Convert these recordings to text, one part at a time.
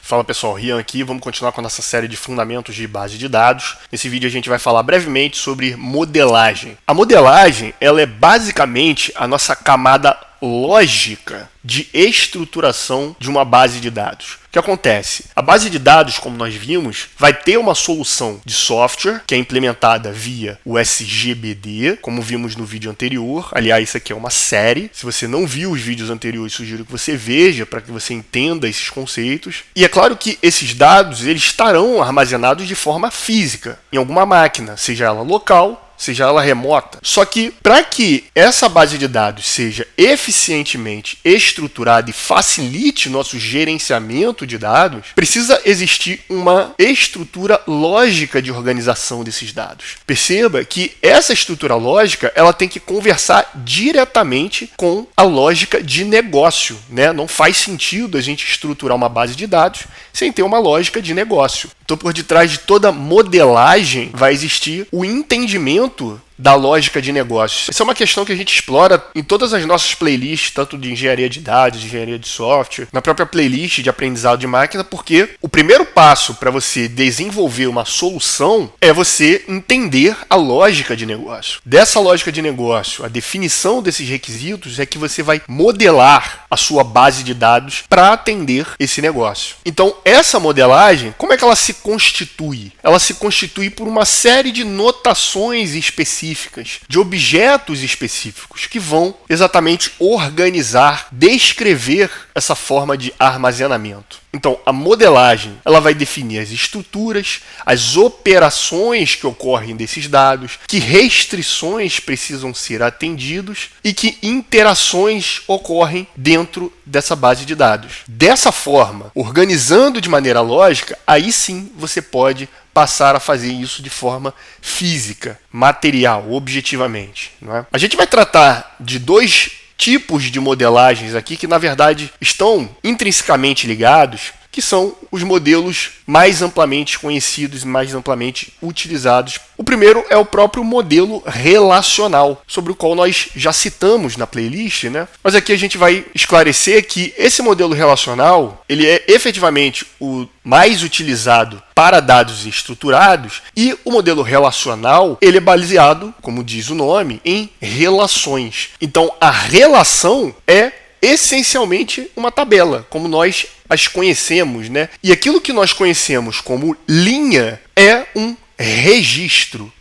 Fala pessoal, Rian aqui, vamos continuar com a nossa série de fundamentos de base de dados. Nesse vídeo a gente vai falar brevemente sobre modelagem. A modelagem, ela é basicamente a nossa camada lógica de estruturação de uma base de dados. O que acontece? A base de dados, como nós vimos, vai ter uma solução de software que é implementada via o SGBD, como vimos no vídeo anterior. Aliás, isso aqui é uma série. Se você não viu os vídeos anteriores, sugiro que você veja para que você entenda esses conceitos. E é claro que esses dados eles estarão armazenados de forma física em alguma máquina, seja ela local, seja ela remota. Só que para que essa base de dados seja eficientemente estruturada e facilite nosso gerenciamento de dados, precisa existir uma estrutura lógica de organização desses dados. Perceba que essa estrutura lógica ela tem que conversar diretamente com a lógica de negócio, né? Não faz sentido a gente estruturar uma base de dados sem ter uma lógica de negócio. Então, por detrás de toda modelagem vai existir o entendimento da lógica de negócios. Essa é uma questão que a gente explora em todas as nossas playlists, tanto de engenharia de dados, de engenharia de software, na própria playlist de aprendizado de máquina, porque o primeiro passo para você desenvolver uma solução é você entender a lógica de negócio. Dessa lógica de negócio, a definição desses requisitos é que você vai modelar a sua base de dados para atender esse negócio. Então, essa modelagem, como é que ela se constitui? Ela se constitui por uma série de notações específicas, de objetos específicos que vão exatamente organizar, descrever essa forma de armazenamento. Então, a modelagem ela vai definir as estruturas, as operações que ocorrem desses dados, que restrições precisam ser atendidos e que interações ocorrem dentro dessa base de dados. Dessa forma, organizando de maneira lógica, aí sim você pode passar a fazer isso de forma física, material, objetivamente, não é? A gente vai tratar de dois tipos de modelagens aqui que, na verdade, estão intrinsecamente ligados, que são os modelos mais amplamente conhecidos e mais amplamente utilizados. O primeiro é o próprio modelo relacional, sobre o qual nós já citamos na playlist, né? Mas aqui a gente vai esclarecer que esse modelo relacional ele é efetivamente o mais utilizado para dados estruturados e o modelo relacional ele é baseado, como diz o nome, em relações. Então, a relação é essencialmente uma tabela, como nós as conhecemos, né? E aquilo que nós conhecemos como linha é um registro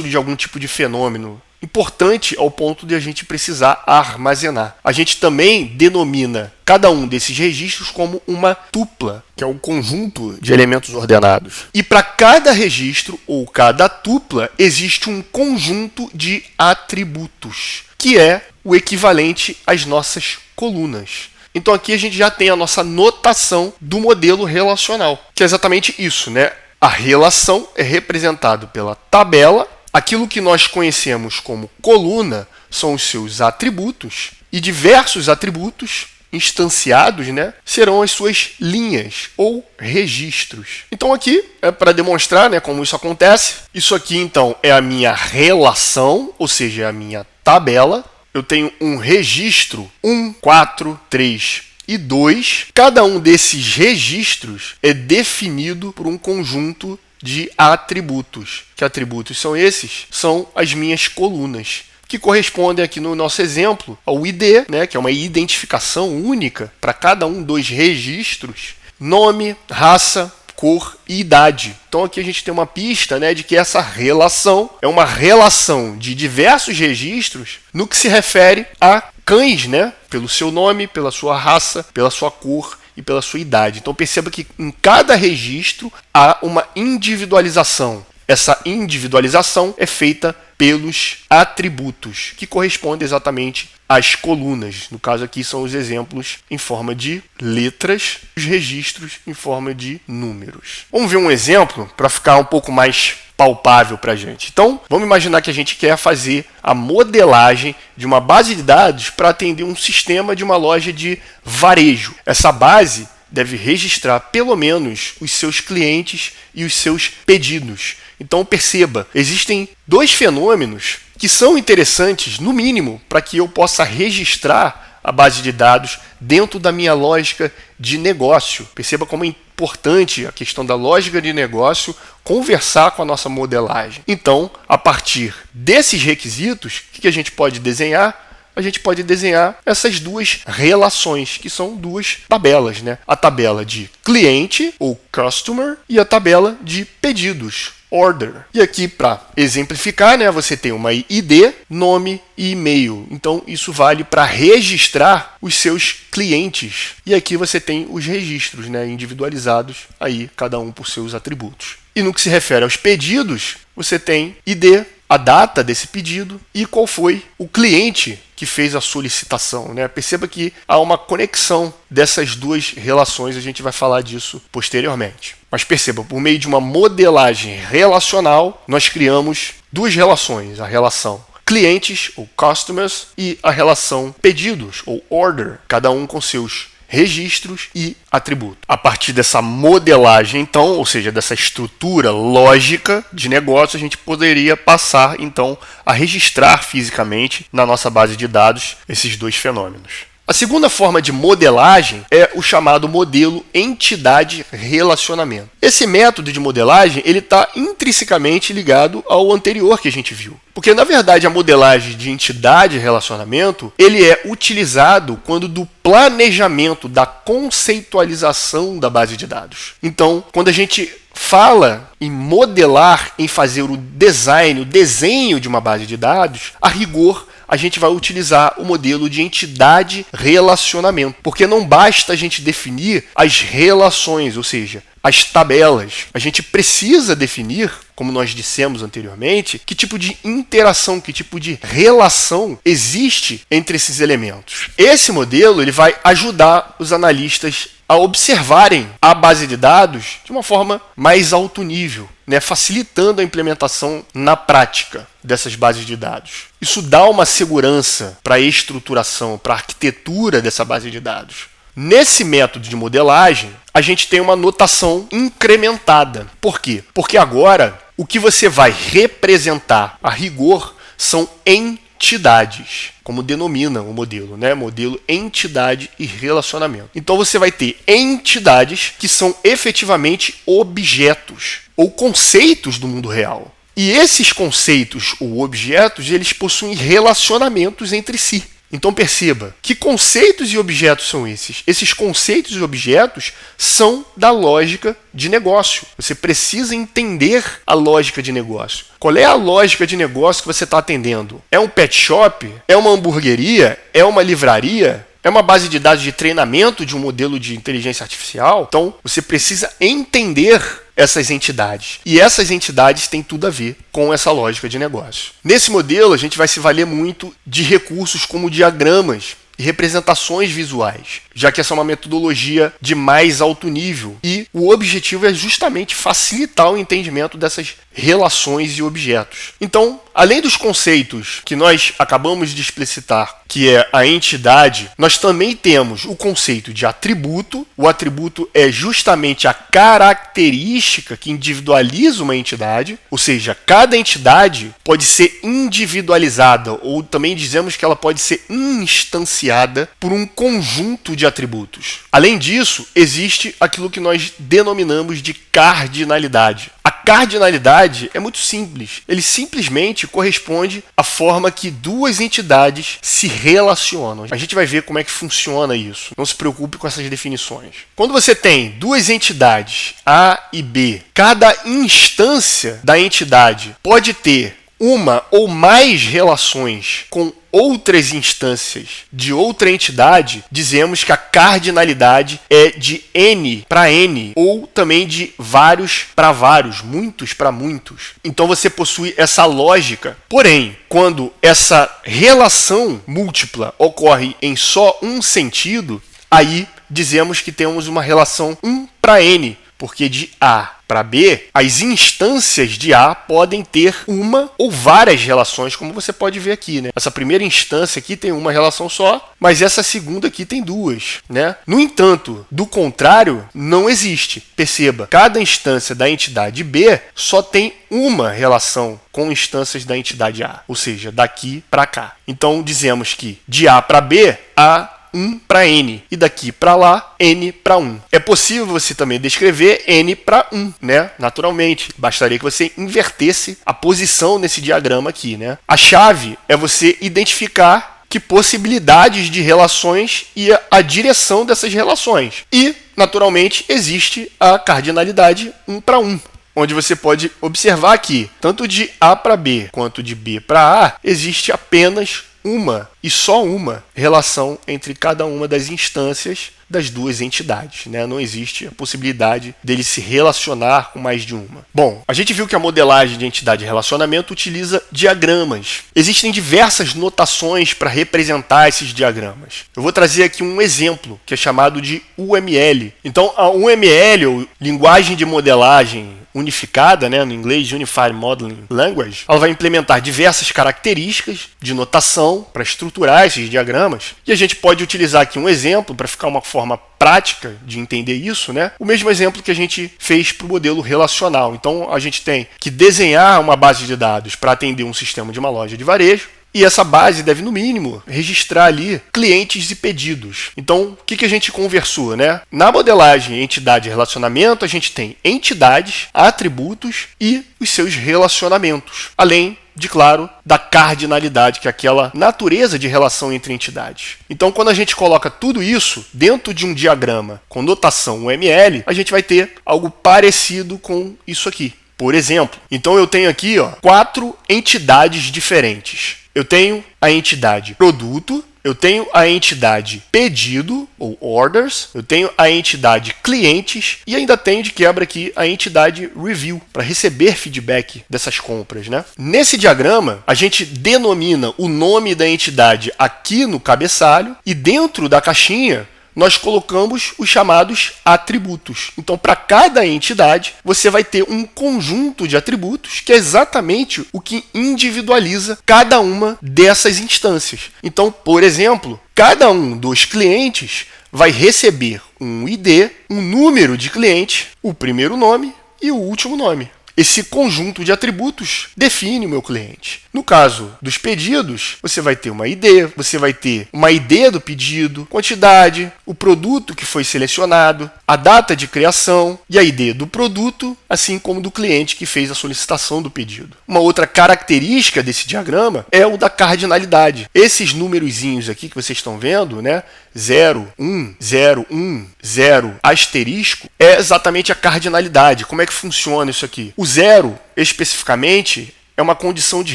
de algum tipo de fenômeno importante ao ponto de a gente precisar armazenar. A gente também denomina cada um desses registros como uma tupla, que é um conjunto de elementos ordenados. E para cada registro ou cada tupla existe um conjunto de atributos, que é o equivalente às nossas colunas. Então aqui a gente já tem a nossa notação do modelo relacional, que é exatamente isso, né? A relação é representada pela tabela. Aquilo que nós conhecemos como coluna são os seus atributos e diversos atributos instanciados, né, serão as suas linhas ou registros. Então aqui é para demonstrar, né, como isso acontece. Isso aqui então é a minha relação, ou seja, é a minha tabela. Eu tenho um registro 1, 4, 3 e 2. Cada um desses registros é definido por um conjunto de atributos. Que atributos são esses? São as minhas colunas, que correspondem aqui no nosso exemplo ao ID, né, que é uma identificação única para cada um dos registros, nome, raça, cor e idade. Então aqui a gente tem uma pista, né, de que essa relação é uma relação de diversos registros no que se refere a cães, né, pelo seu nome, pela sua raça, pela sua cor e pela sua idade. Então perceba que em cada registro há uma individualização. Essa individualização é feita pelos atributos, que correspondem exatamente às colunas. No caso aqui são os exemplos em forma de letras, os registros em forma de números. Vamos ver um exemplo para ficar um pouco mais palpável para a gente. Então, vamos imaginar que a gente quer fazer a modelagem de uma base de dados para atender um sistema de uma loja de varejo. Essa base deve registrar pelo menos os seus clientes e os seus pedidos. Então perceba, existem dois fenômenos que são interessantes, no mínimo, para que eu possa registrar a base de dados dentro da minha lógica de negócio. Perceba como é importante a questão da lógica de negócio conversar com a nossa modelagem. Então, a partir desses requisitos, o que a gente pode desenhar? A gente pode desenhar essas duas relações, que são duas tabelas, né? A tabela de cliente, ou customer, e a tabela de pedidos, order. E aqui, para exemplificar, né, você tem uma ID, nome e e-mail. Então, isso vale para registrar os seus clientes. E aqui você tem os registros, né, individualizados, aí cada um por seus atributos. E no que se refere aos pedidos, você tem ID, a data desse pedido e qual foi o cliente que fez a solicitação, né? Perceba que há uma conexão dessas duas relações, a gente vai falar disso posteriormente. Mas perceba, por meio de uma modelagem relacional, nós criamos duas relações, a relação clientes, ou customers, e a relação pedidos, ou order, cada um com seus registros e atributos. A partir dessa modelagem, então, ou seja, dessa estrutura lógica de negócio, a gente poderia passar, então, a registrar fisicamente na nossa base de dados esses dois fenômenos. A segunda forma de modelagem é o chamado modelo entidade-relacionamento. Esse método de modelagem ele está intrinsecamente ligado ao anterior que a gente viu. Porque, na verdade, a modelagem de entidade-relacionamento ele é utilizado quando do planejamento, da conceitualização da base de dados. Então, quando a gente fala em modelar, em fazer o design, o desenho de uma base de dados, a rigor, a gente vai utilizar o modelo de entidade-relacionamento. Porque não basta a gente definir as relações, ou seja, as tabelas. A gente precisa definir, como nós dissemos anteriormente, que tipo de interação, que tipo de relação existe entre esses elementos. Esse modelo ele vai ajudar os analistas a observarem a base de dados de uma forma mais alto nível, né, facilitando a implementação na prática dessas bases de dados. Isso dá uma segurança para a estruturação, para a arquitetura dessa base de dados. Nesse método de modelagem, a gente tem uma notação incrementada. Por quê? Porque agora o que você vai representar a rigor são entidades, como denomina o modelo, né? Modelo entidade e relacionamento. Então você vai ter entidades que são efetivamente objetos ou conceitos do mundo real. E esses conceitos ou objetos, eles possuem relacionamentos entre si. Então perceba, que conceitos e objetos são esses? Esses conceitos e objetos são da lógica de negócio. Você precisa entender a lógica de negócio. Qual é a lógica de negócio que você está atendendo? É um pet shop? É uma hamburgueria? É uma livraria? É uma base de dados de treinamento de um modelo de inteligência artificial? Então, você precisa entender essas entidades. E essas entidades têm tudo a ver com essa lógica de negócio. Nesse modelo, a gente vai se valer muito de recursos como diagramas e representações visuais, já que essa é uma metodologia de mais alto nível. E o objetivo é justamente facilitar o entendimento dessas relações e objetos. Então, além dos conceitos que nós acabamos de explicitar, que é a entidade, nós também temos o conceito de atributo. O atributo é justamente a característica que individualiza uma entidade, ou seja, cada entidade pode ser individualizada, ou também dizemos que ela pode ser instanciada por um conjunto de atributos. Além disso, existe aquilo que nós denominamos de cardinalidade. A cardinalidade é muito simples. Ele simplesmente corresponde à forma que duas entidades se relacionam. A gente vai ver como é que funciona isso. Não se preocupe com essas definições. Quando você tem duas entidades, A e B, cada instância da entidade pode ter uma ou mais relações com outras instâncias de outra entidade, dizemos que a cardinalidade é de N para N, ou também de vários para vários, muitos para muitos. Então você possui essa lógica. Porém, quando essa relação múltipla ocorre em só um sentido, aí dizemos que temos uma relação 1 para N, porque de A para B, as instâncias de A podem ter uma ou várias relações, como você pode ver aqui, né? Essa primeira instância aqui tem uma relação só, mas essa segunda aqui tem duas, né? No entanto, do contrário, não existe. Perceba, cada instância da entidade B só tem uma relação com instâncias da entidade A, ou seja, daqui para cá. Então, dizemos que de A para B, A 1 para n, e daqui para lá, n para 1. É possível você também descrever n para 1, né? Naturalmente, bastaria que você invertesse a posição nesse diagrama aqui, né? A chave é você identificar que possibilidades de relações e a direção dessas relações. E, naturalmente, existe a cardinalidade 1 para 1. Onde você pode observar que, tanto de A para B quanto de B para A, existe apenas uma e só uma relação entre cada uma das instâncias das duas entidades, né? Não existe a possibilidade dele se relacionar com mais de uma. Bom, a gente viu que a modelagem de entidade e relacionamento utiliza diagramas. Existem diversas notações para representar esses diagramas. Eu vou trazer aqui um exemplo, que é chamado de UML. Então, a UML, ou Linguagem de Modelagem Unificada, né, no inglês Unified Modeling Language, ela vai implementar diversas características de notação para estruturar esses diagramas. E a gente pode utilizar aqui um exemplo para ficar uma forma prática de entender isso, né? O mesmo exemplo que a gente fez para o modelo relacional. Então, a gente tem que desenhar uma base de dados para atender um sistema de uma loja de varejo. E essa base deve, no mínimo, registrar ali clientes e pedidos. Então, o que a gente conversou, né? Na modelagem entidade e relacionamento, a gente tem entidades, atributos e os seus relacionamentos. Além de, claro, da cardinalidade, que é aquela natureza de relação entre entidades. Então, quando a gente coloca tudo isso dentro de um diagrama com notação UML, a gente vai ter algo parecido com isso aqui. Por exemplo, então eu tenho aqui 4 entidades diferentes. Eu tenho a entidade produto, eu tenho a entidade pedido, ou orders, eu tenho a entidade clientes e ainda tenho de quebra aqui a entidade review, para receber feedback dessas compras, né? Nesse diagrama, a gente denomina o nome da entidade aqui no cabeçalho e dentro da caixinha nós colocamos os chamados atributos. Então, para cada entidade, você vai ter um conjunto de atributos que é exatamente o que individualiza cada uma dessas instâncias. Então, por exemplo, cada um dos clientes vai receber um ID, um número de cliente, o primeiro nome e o último nome. Esse conjunto de atributos define o meu cliente. No caso dos pedidos, você vai ter uma ID, você vai ter uma ID do pedido, quantidade, o produto que foi selecionado, a data de criação e a ID do produto, assim como do cliente que fez a solicitação do pedido. Uma outra característica desse diagrama é o da cardinalidade. Esses numerozinhos aqui que vocês estão vendo, né? 0, 1, 0, 1, 0, asterisco, é exatamente a cardinalidade. Como é que funciona isso aqui? O 0, especificamente, é uma condição de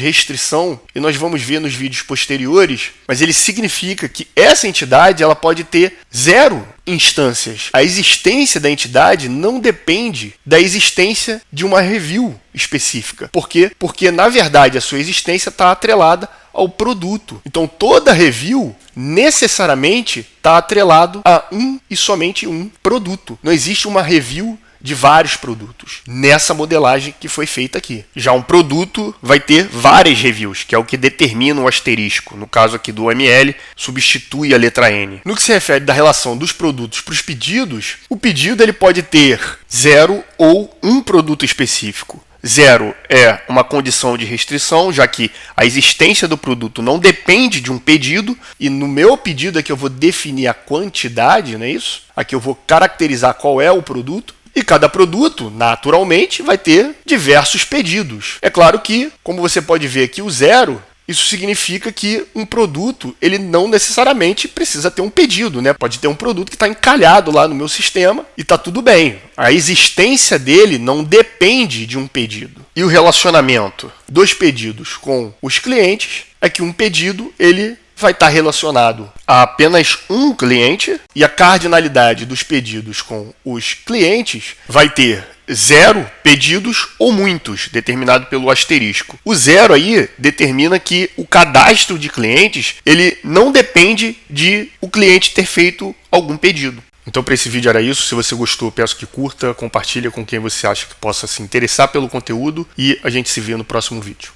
restrição, e nós vamos ver nos vídeos posteriores, mas ele significa que essa entidade ela pode ter 0 instâncias. A existência da entidade não depende da existência de uma review específica. Por quê? Porque, na verdade, a sua existência está atrelada ao produto. Então, toda review necessariamente está atrelado a um e somente um produto. Não existe uma review de vários produtos nessa modelagem que foi feita aqui. Já um produto vai ter várias reviews, que é o que determina o asterisco. No caso aqui do UML, substitui a letra N. No que se refere da relação dos produtos para os pedidos, o pedido ele pode ter 0 ou um produto específico. 0 é uma condição de restrição, já que a existência do produto não depende de um pedido, e no meu pedido é que eu vou definir a quantidade, não é isso? Aqui eu vou caracterizar qual é o produto. E cada produto, naturalmente, vai ter diversos pedidos. É claro que, como você pode ver aqui, o 0, isso significa que um produto ele não necessariamente precisa ter um pedido, né? Pode ter um produto que está encalhado lá no meu sistema e está tudo bem. A existência dele não depende de um pedido. E o relacionamento dos pedidos com os clientes é que um pedido ele vai estar relacionado a apenas um cliente e a cardinalidade dos pedidos com os clientes vai ter 0 pedidos ou muitos, determinado pelo asterisco. O 0 aí determina que o cadastro de clientes ele não depende de o cliente ter feito algum pedido. Então, para esse vídeo era isso. Se você gostou, peço que curta, compartilhe com quem você acha que possa se interessar pelo conteúdo e a gente se vê no próximo vídeo.